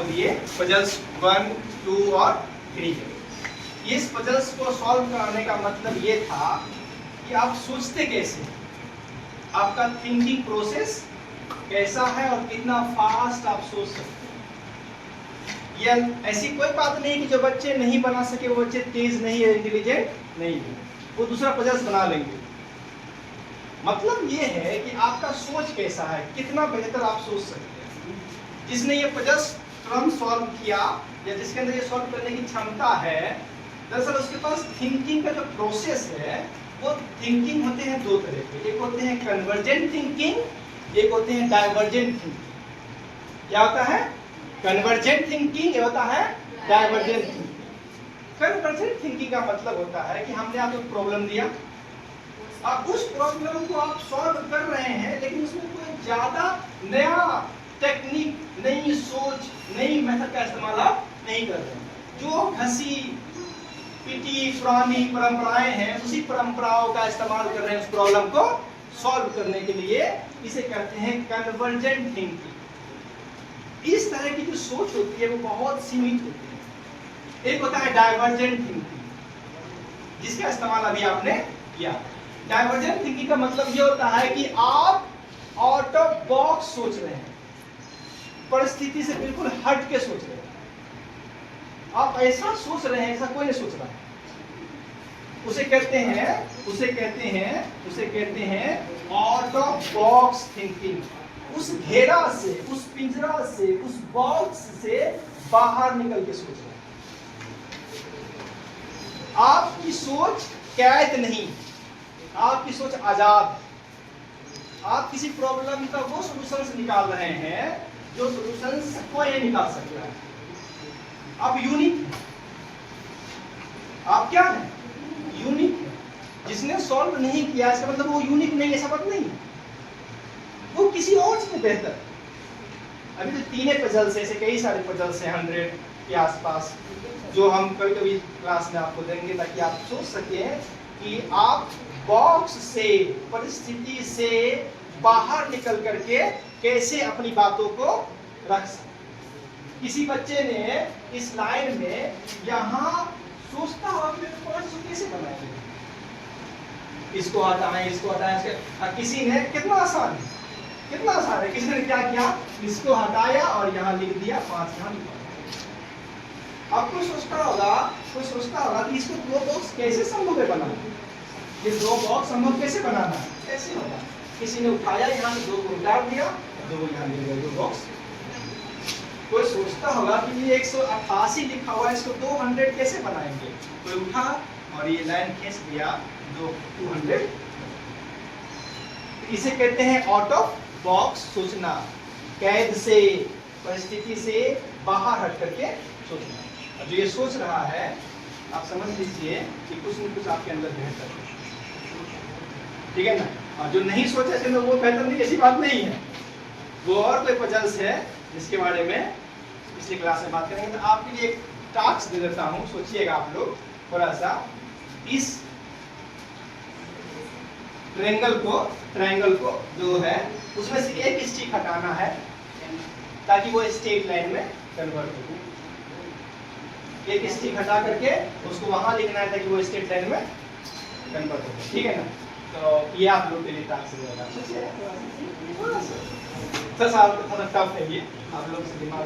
दिए पजल्स 1, 2 और 3 के। इस पजल्स को सॉल्व कराने का मतलब ये था कि आप सोचते कैसे, आपका थिंकिंग प्रोसेस कैसा है और कितना फास्ट आप सोच सकते हैं। ये ऐसी कोई बात नहीं कि जो बच्चे नहीं बना सके वो बच्चे तेज नहीं है, इंटेलिजेंट नहीं है, वो दूसरा पजल्स बना लेंगे। मतलब ये है कि आपका सोच कैसा है, कितना बेहतर आप सोच सकते हैं। जिसने ये पजल्स तुरंत सॉल्व किया या जिसके अंदर ये सॉल्व करने की क्षमता है, दरअसल उसके पास थिंकिंग का जो प्रोसेस है वो थिंकिंग होते हैं दो तरह के, एक होते हैं कन्वर्जेंट थिंकिंग, एक होते हैं डाइवर्जेंट थिंकिंग। क्या होता है? कन्वर्जेंट थिंकिंग, ये होता है डाइवर्जेंट थिंकिंग। कन्वर्जेंट थिंकिंग का मतलब होता है कि हमने आपको प्रॉब्लम दिया, अब उस प्रॉब्लम को आप सॉल्व कर रहे हैं, लेकिन उसमें कोई ज्यादा नया टेक्निक, नई सोच, नई मेथड का इस्तेमाल आप नहीं कर रहे हैं। जो घसी पिटी पुरानी परंपराएं हैं, उसी परंपराओं का इस्तेमाल कर रहे हैं उस प्रॉब्लम को सॉल्व करने के लिए। इसे कहते हैं कन्वर्जेंट थिंकिंग। इस तरह की जो सोच होती है वो बहुत सीमित होती है। एक होता है डाइवर्जेंट थिंकिंग, जिसका इस्तेमाल अभी आपने किया। डाइवर्जेंट थिंकिंग का मतलब ये होता है कि आप आउट ऑफ बॉक्स सोच रहे हैं, परिस्थिति से बिल्कुल हट के सोच रहे हैं। आप ऐसा सोच रहे हैं ऐसा कोई नहीं सोच रहा है। उसे कहते हैं आउट ऑफ बॉक्स थिंकिंग। उस घेरा से, उस पिंजरा से, उस बॉक्स से बाहर निकल के सोच रहे हैं। आपकी सोच कैद नहीं, आपकी सोच आजाद। आप किसी प्रॉब्लम का वो सॉल्यूशंस निकाल रहे हैं जो सॉल्यूशंस कोई नहीं निकाल सकता है। आप यूनिक हैं। आप क्या हैं? यूनिक है। जिसने सॉल्व नहीं किया इसका मतलब वो यूनिक नहीं, ऐसा बात नहीं, वो किसी और से बेहतर। अभी तो 3 पजल्स है, ऐसे कई सारे पजल्स हैं 100 के आसपास, जो हम कभी कभी क्लास में आपको देंगे ताकि आप सोच सकें कि आप बॉक्स से, परिस्थिति से बाहर निकल करके कैसे अपनी बातों को रख सकते। किसी बच्चे ने इस लाइन में यहाँ सोचता हुआ कि 500 कैसे बनाएंगे, इसको हटाएं, इसको हटाएं। किसी ने, कितना आसान है, कितना आसान है, किसी ने क्या किया, इसको हटाया और यहाँ लिख दिया 5 यहाँ लिखा। अब कोई सोचता होगा कि इसको 2 बॉक्स कैसे संभव है बनाना, ये 2 बॉक्स संभव कैसे बनाना है, कैसे होगा। किसी ने उठाया, यहाँ से 2 को उतार दिया, 2 यहाँ लिख दिया 2 बॉक्स। कोई सोचता होगा कि ये 188 लिखा हुआ है, इसको 200 कैसे बनाएंगे। कोई उठा और ये लाइन खींच दिया 200। इसे कहते हैं आउट ऑफ बॉक्स सोचना, कैद से, परिस्थिति से बाहर हट करके सोचना। जो ये सोच रहा है आप समझ लीजिए कि कुछ न कुछ आपके अंदर बेहतर है, ठीक है ना। और जो नहीं सोचे थे वो बेहतर नहीं, ऐसी बात नहीं है। वो और कोई पजल्स है जिसके बारे में पिछली क्लास में बात करेंगे। तो आपके लिए एक टास्क दे देता हूँ, सोचिएगा आप लोग थोड़ा सा। इस ट्रायंगल को जो है उसमें से एक स्टिक हटाना है ताकि वो स्ट्रेट लाइन में कन्वर्ट हो। एक स्टिक हटा करके उसको वहां लिखना है ताकि वो स्ट्रेट लाइन में कन्वर्ट हो, ठीक है ना। तो ये आप लोग के लिए टास्क थोड़ा सा टफ है, ये आप लोग से दिमाग